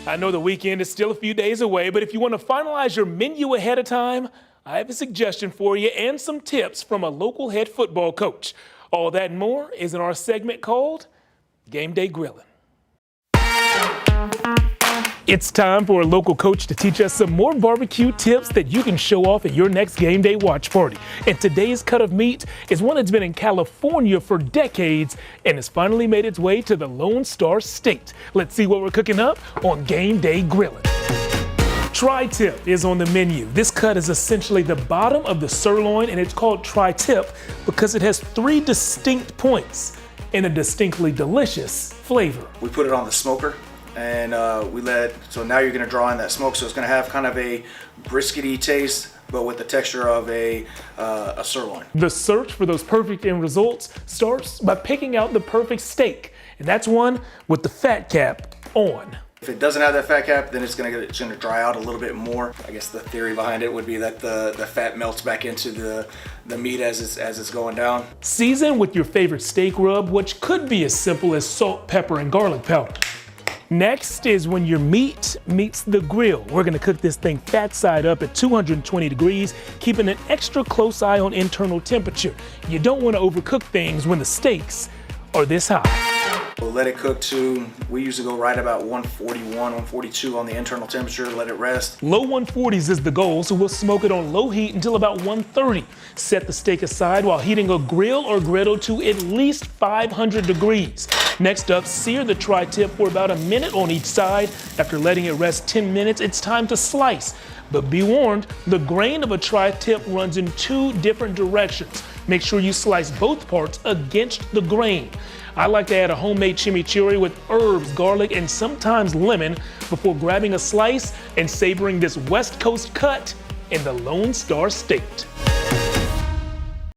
I know the weekend is still a few days away, but if you want to finalize your menu ahead of time, I have a suggestion for you and some tips from a local head football coach. All that and more is in our segment called Gameday Grilling. It's time for a local coach to teach us some more barbecue tips that you can show off at your next game day watch party. And today's cut of meat is one that's been in California for decades and has finally made its way to the Lone Star State. Let's see what we're cooking up on Gameday Grilling. Tri-tip is on the menu. This cut is essentially the bottom of the sirloin, and it's called tri-tip because it has 3 distinct points and a distinctly delicious flavor. We put it on the smoker. And so now you're going to draw in that smoke, so it's going to have kind of a briskety taste, but with the texture of a sirloin. The search for those perfect end results starts by picking out the perfect steak, and that's one with the fat cap on. If it doesn't have that fat cap, then it's going to dry out a little bit more. I guess the theory behind it would be that the fat melts back into the meat as it's going down. Season with your favorite steak rub, which could be as simple as salt, pepper, and garlic powder. Next is when your meat meets the grill. We're gonna cook this thing fat side up at 220 degrees, keeping an extra close eye on internal temperature. You don't wanna overcook things when the steaks are this high. We'll let it cook to, we usually go right about 141, 142 on the internal temperature, let it rest. Low 140s is the goal, so we'll smoke it on low heat until about 130. Set the steak aside while heating a grill or griddle to at least 500 degrees. Next up, sear the tri-tip for about a minute on each side. After letting it rest 10 minutes, it's time to slice. But be warned, the grain of a tri-tip runs in 2 different directions. Make sure you slice both parts against the grain. I like to add a homemade chimichurri with herbs, garlic, and sometimes lemon before grabbing a slice and savoring this West Coast cut in the Lone Star State.